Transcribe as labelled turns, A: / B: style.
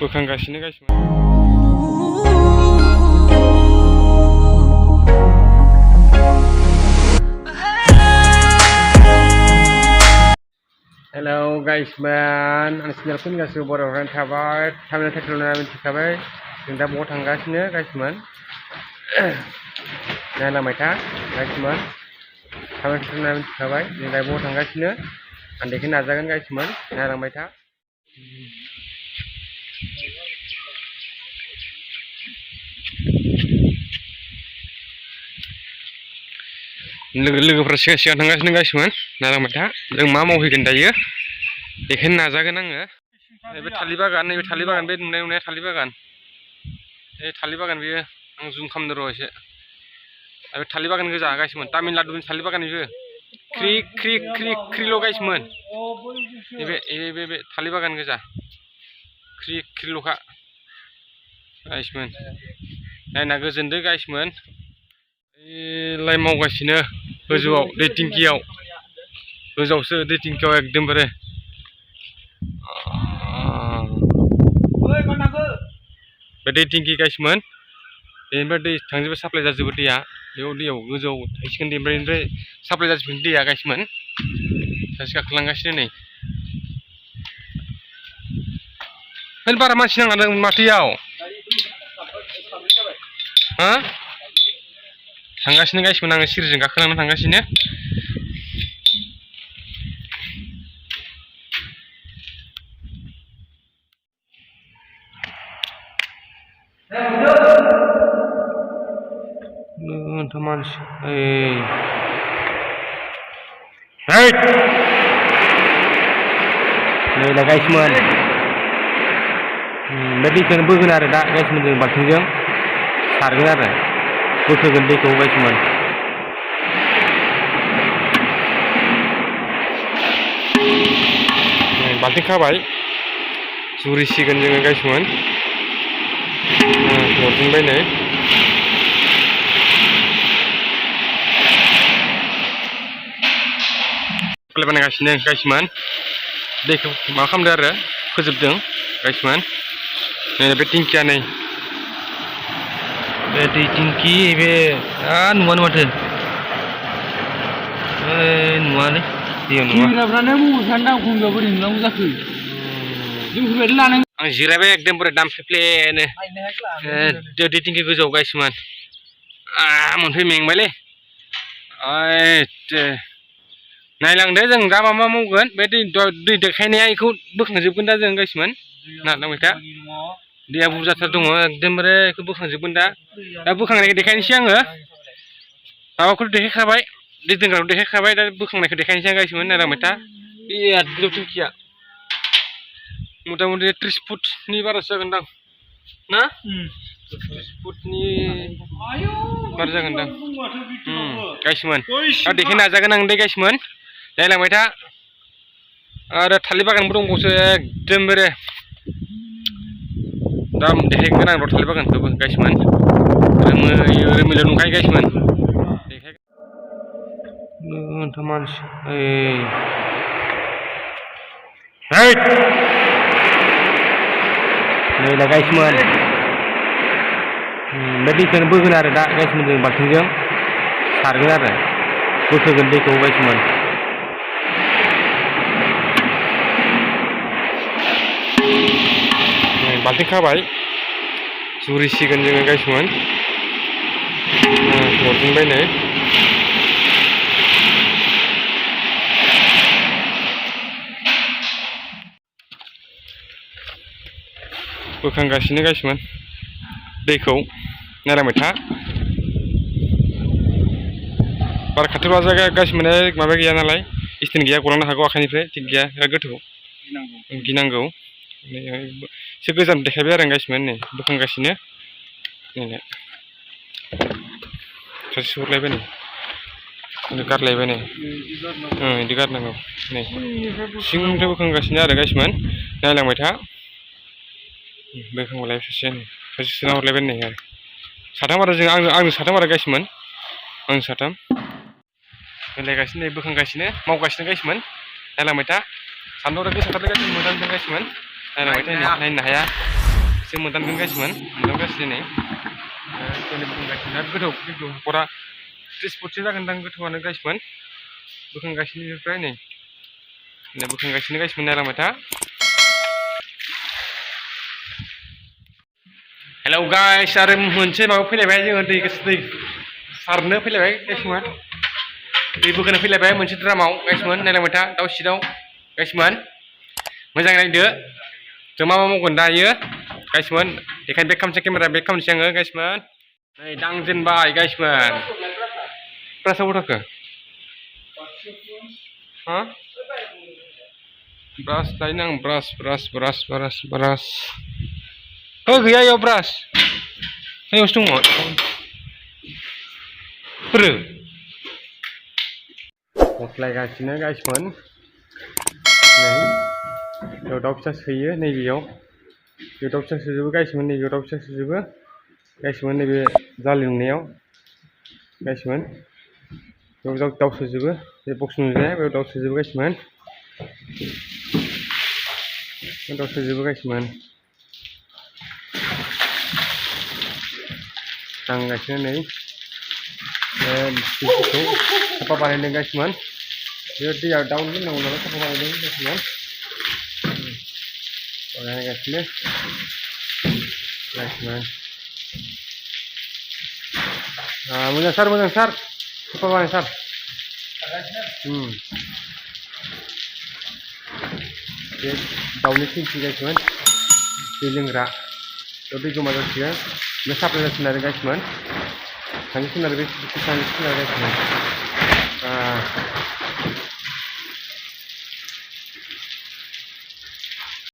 A: बोखांगासिनो गासिबो। हेलौ गाइसमोन, आं सिनेलखौ गासिबो बरायहरनानै थाबाय। थाबैनो टाइटेलआ मिथिखाबाय जों दा बहा थांगासिनो गाइसमोन। नायलांबाय था गाइसमोन, थाबैनो टाइटेलआ मिथिखाबाय जों दा बहा थांगासिनो। आं देखायनो नाजागोन गाइसमोन, नायलांबाय था। लोगोफ्रा सिगां थांगासिनो गाइसमोन, नायलांबाय था। जों मा मावहैगोन दायो देखायनो नाजागोन आङो। नैबे थालिर बागान, नैबे थालिर बागान, बे नुनाया थालिर बागान। बे थालिर बागान बेयो, आं जुम खालामदों र' एसे। बे थालिर बागान गोजा गाइसमोन, तामिलनाडुनि थालिर बागान बेबो। ख्रि ख्रि ख्रि ख्रिल' गाइसमोन। बे थालिर बागान गोजा, ख्रि ख्रिल'खा गाइसमोन। नायना गोजोनदो गाइसमोन। लाइ मावगासिनो गोजौआव दै टेंकियाव, गोजौआवसो दै टेंकियाव एकदमबारे। बे दै टेंकि गाइसमोन, बेनिफ्राय दै थांजोबो, साप्लाय जाजोबो दैया। बेयाव दैयाव गोजौआव थाहैसिगोन, बेनिफ्राय साप्लाय जाजोबगोन दैया गाइसमोन। सासे गाखोलांगासिनो नै। बारा मानसि नांना माथो इयाव हा? थांगासिनो गाइसमोन, आङो सिरिजों गाखोलांना थांगासिनो। मानसि नै गाइसमोन, बे दैखौनो बोगोन आरो दा गाइसमोन, जों बाल्थिंजों सारगोन आरो बोखोगोन दैखौ गाइसमोन। बाल्थिं खाबाय, जुरिसिगोन जोङो गाइसमोन। हरजोंबाय नै। साप्लाय बानायगासिनो गाइसमोन, दैखौ माबा खालामदों आरो फोजोबदों गाइसमोन। नै बे टेंकिया, नै बे दै टेंकि, बे नुवानो माथो, नुवालै दैयाव नुवा। आं जिरायबाय एकदमबारे दामफ्लेफ्लेनो दै टेंकि गोजौआव गाइसमोन। मोनफै मेंबायलै। नायलांदो जों दा मा मावगोन। बे दै देखायनाया बेखौ बोखांजोबगोन दा जों गाइसमोन, नायलांबाय था। दैया बुरजाथार दङ एकदमबारे, बेखौ बोखांजोबगोन दा बोखांनायखौ देखायनोसै आङो। माबाखौ देखायखाबाय, दै दोनग्राखौ देखायखाबाय, दा बोखांनायखौ देखायनोसै आं गाइसमोन। नायलांबाय था, बिराद गोजौ टेंकिया, मथा मथि 30 फुटनि बारासो जागोनदां ना? 30 फुटनि बारा जागोनदां गाइसमोन। देखायनो नाजागोन आं दे गाइसमोन, नायलांबाय था। आरो थालिर बागानबो दंबावोसो एकदमबारे, दा देखायगोन आं र' थालिर बागानखौबो गाइसमोन। रोमैल' नंखायो गाइसमोन, देखायगोन मानसि। नै गाइसमोन, बे दैखौनो बोगोन आरो दा गाइसमोन, जों बाल्थिंजों सारगोन आरो बोखोगोन दैखौ गाइसमोन। बाल्थिं खाबाय, जुरिसिगोन जोङो गाइसमोन। हरजोंबाय नै। बोखांगासिनो गाइसमोन दैखौ, नायलांबाय था। बारा खाथियाव लाजाया गाइसमोन, माबा गैया नालाय, स्टेन्ड गैया, गलांनो हागौ आखाइनिफ्राय, थिग गैया, बिराद गोथौ, गिनांगौ। एसे गोजान देखायबाय आरो गाइसमोन, नै बोखांगासिनो। नै सासे सुहरलायबाय नै, गारलायबाय नै, बिदि गारनांगौ। नै सिंनिफ्राय बोखांगासिनो आरो गाइसमोन, नायलांबाय था। बोखांबाय सासे सोना हरलायबाय नै आरो साथाम, आरो जों आंनो साथाम आरो गाइसमोन, आं साथाम मिलायगासिनो, नै बोखांगासिनो, मावगासिनो गाइसमोन। नायलांबाय था, सान्दुंआ गोसाथारलै गाइसमोन, मोदांदों गाइसमोन। नायलांबाय था, नायनो हाया। जों मोनदांगोन गासिमोन मोनदांगासिनो नै दिनै बोखांगासिनो बिराद गोथौ खिन्थु हाखरा 30 फुटसो जागोनदां गोथौआनो गासिमोन बोखांगासिनो बेनिफ्राय नै बोखांगासिनो गासिमोन नायलांबाय था हेलौ गाइस आरो मोनसे माबा फैलायबाय जोङो दै सारनो फैलायबाय गासिमोन दै बोखोनो फैलायबाय मोनसे द्रामाव गासिमोन नायलांबाय था दाउ सिदाव गासिमोन मोजाङै नायदो जों मा मावगोन दायो गासिमोन बेखायनो बेक खालामनोसै केमेरा बेक खालामनोसै आङो गासिमोन नै दांजेनबाय गासिमोन ब्रासआव थाखो हा ब्रास लायनो आं ब्रास हो गैया इयाव ब्रास बैयावसो दङ फोरो हख्लायगासिनो गासिमोन नै बेयाव दाउ फिसा सोयो नैबेयाव बे दाउ फिसा सोजोबो गासिमोन नैबेयाव दाउ फिसा सोजोबो गासिमोन नैबे जालि नुनायाव गासिमोन बेयाव दाउ सोजोबो बे बक्स नुजाया बेयाव दाउ सोजोबो गासिमोन दाउ सोजोबो गासिमोन दांगासिनो नै दैखौ साफा बानायदों गासिमोन बे दैया दाउनो दोननांगौ नालाय साफा बानायदों गासिमोन बानायगासिनो गासिमोन मोजां सार साफा बानाय सार बे दाउनि टेंकि गासिमोन दै लोंग्रा बेयाव दै जमा जासिगोन बे साप्लाय जासिगोन आरो गासिमोन थांसिगोन आरो बे गासिमोन